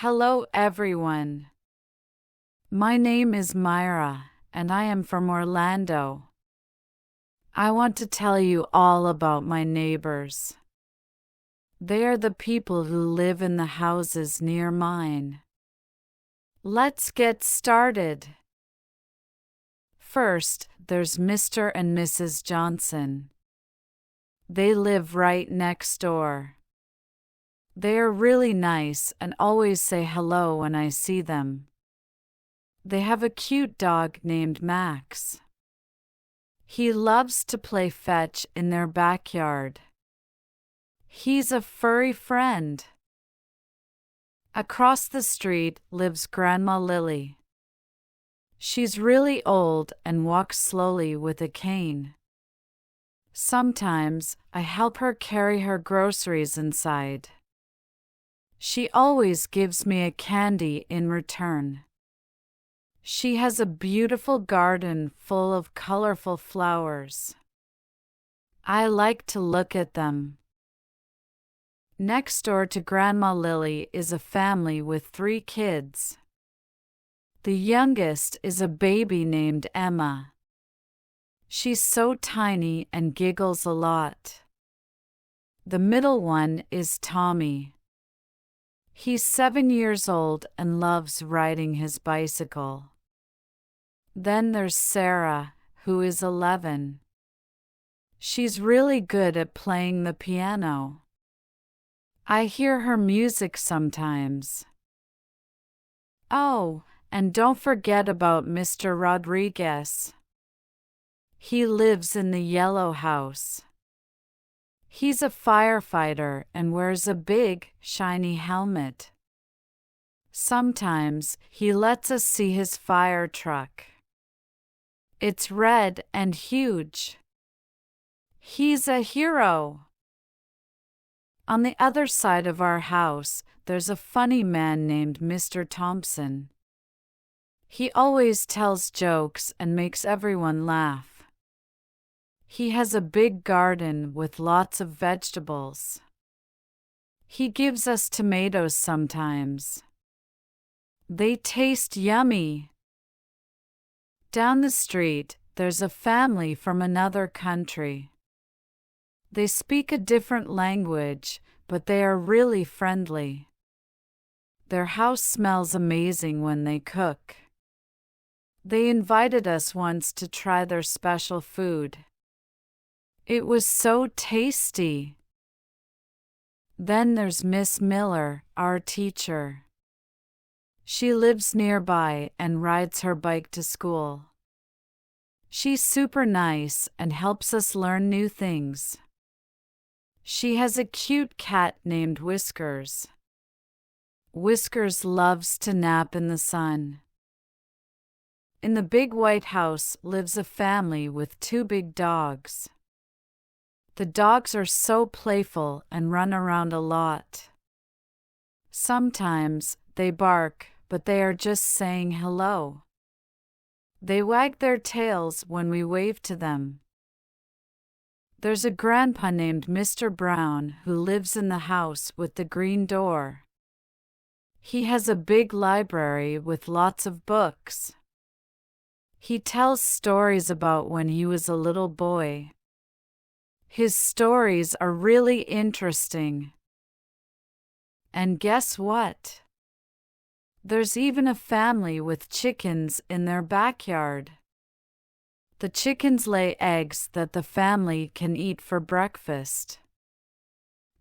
Hello, everyone. My name is Myra, and I am from Orlando. I want to tell you all about my neighbors. They are the people who live in the houses near mine. Let's get started. First, there's Mr. and Mrs. Johnson. They live right next door. They are really nice and always say hello when I see them. They have a cute dog named Max. He loves to play fetch in their backyard. He's a furry friend. Across the street lives Grandma Lily. She's really old and walks slowly with a cane. Sometimes I help her carry her groceries inside. She always gives me a candy in return. She has a beautiful garden full of colorful flowers. I like to look at them. Next door to Grandma Lily is a family with 3 kids. The youngest is a baby named Emma. She's so tiny and giggles a lot. The middle one is Tommy. He's 7 years old and loves riding his bicycle. Then there's Sarah, who is 11. She's really good at playing the piano. I hear her music sometimes. Oh, and don't forget about Mr. Rodriguez. He lives in the yellow house. He's a firefighter and wears a big, shiny helmet. Sometimes he lets us see his fire truck. It's red and huge. He's a hero. On the other side of our house, there's a funny man named Mr. Thompson. He always tells jokes and makes everyone laugh. He has a big garden with lots of vegetables. He gives us tomatoes sometimes. They taste yummy. Down the street, there's a family from another country. They speak a different language, but they are really friendly. Their house smells amazing when they cook. They invited us once to try their special food. It was so tasty. Then there's Miss Miller, our teacher. She lives nearby and rides her bike to school. She's super nice and helps us learn new things. She has a cute cat named Whiskers. Whiskers loves to nap in the sun. In the big white house lives a family with 2 big dogs. The dogs are so playful and run around a lot. Sometimes they bark, but they are just saying hello. They wag their tails when we wave to them. There's a grandpa named Mr. Brown who lives in the house with the green door. He has a big library with lots of books. He tells stories about when he was a little boy. His stories are really interesting. And guess what? There's even a family with chickens in their backyard. The chickens lay eggs that the family can eat for breakfast.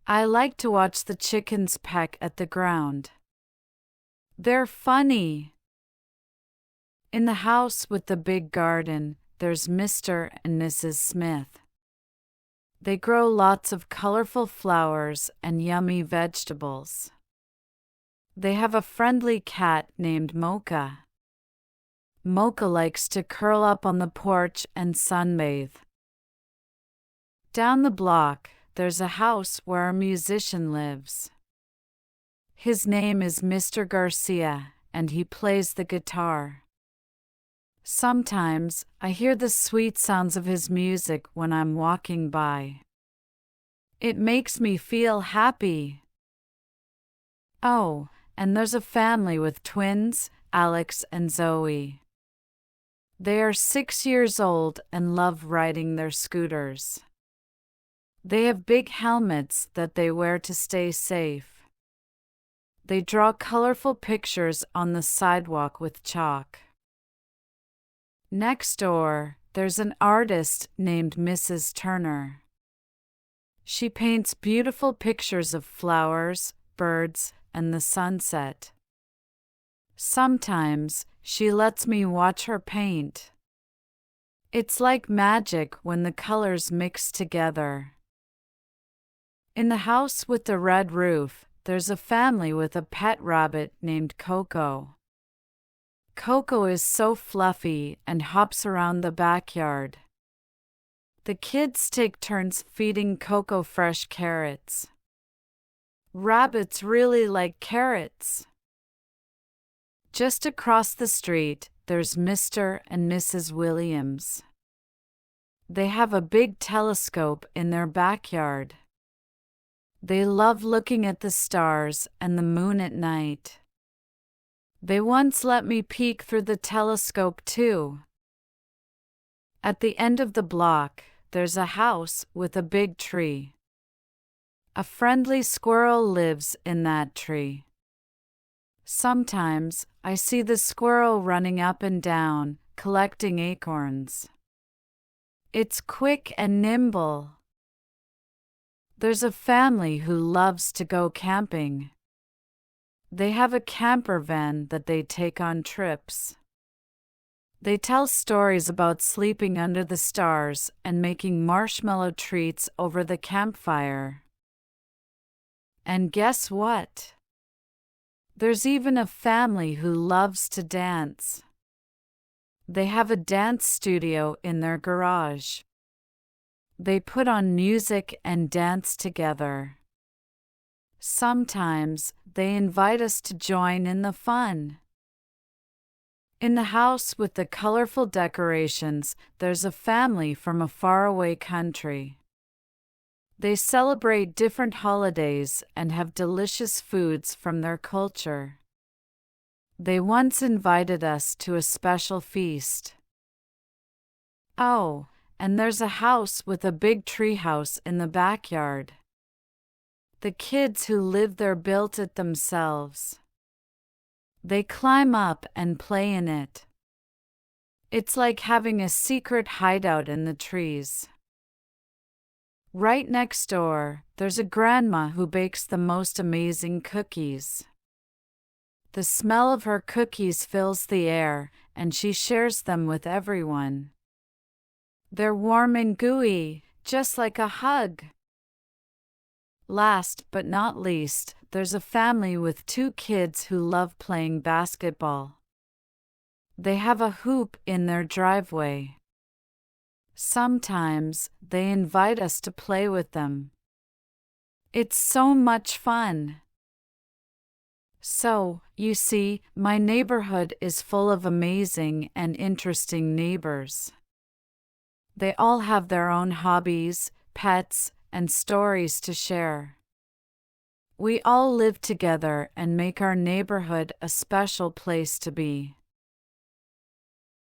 I like to watch the chickens peck at the ground. They're funny. In the house with the big garden, there's Mr. and Mrs. Smith. They grow lots of colorful flowers and yummy vegetables. They have a friendly cat named Mocha. Mocha likes to curl up on the porch and sunbathe. Down the block, there's a house where a musician lives. His name is Mr. Garcia, and he plays the guitar. Sometimes I hear the sweet sounds of his music when I'm walking by. It makes me feel happy. Oh, and there's a family with twins, Alex and Zoe. They are 6 years old and love riding their scooters. They have big helmets that they wear to stay safe. They draw colorful pictures on the sidewalk with chalk. Next door, there's an artist named Mrs. Turner. She paints beautiful pictures of flowers, birds, and the sunset. Sometimes she lets me watch her paint. It's like magic when the colors mix together. In the house with the red roof, there's a family with a pet rabbit named Coco. Coco is so fluffy and hops around the backyard. The kids take turns feeding Coco fresh carrots. Rabbits really like carrots. Just across the street, there's Mr. and Mrs. Williams. They have a big telescope in their backyard. They love looking at the stars and the moon at night. They once let me peek through the telescope too. At the end of the block, there's a house with a big tree. A friendly squirrel lives in that tree. Sometimes I see the squirrel running up and down, collecting acorns. It's quick and nimble. There's a family who loves to go camping. They have a camper van that they take on trips. They tell stories about sleeping under the stars and making marshmallow treats over the campfire. And guess what? There's even a family who loves to dance. They have a dance studio in their garage. They put on music and dance together. Sometimes they invite us to join in the fun. In the house with the colorful decorations, there's a family from a faraway country. They celebrate different holidays and have delicious foods from their culture. They once invited us to a special feast. Oh, and there's a house with a big treehouse in the backyard. The kids who live there built it themselves. They climb up and play in it. It's like having a secret hideout in the trees. Right next door, there's a grandma who bakes the most amazing cookies. The smell of her cookies fills the air, and she shares them with everyone. They're warm and gooey, just like a hug. Last but not least, there's a family with 2 kids who love playing basketball. They have a hoop in their driveway. Sometimes they invite us to play with them. It's so much fun. So, you see, my neighborhood is full of amazing and interesting neighbors. They all have their own hobbies, pets, and stories to share. We all live together and make our neighborhood a special place to be.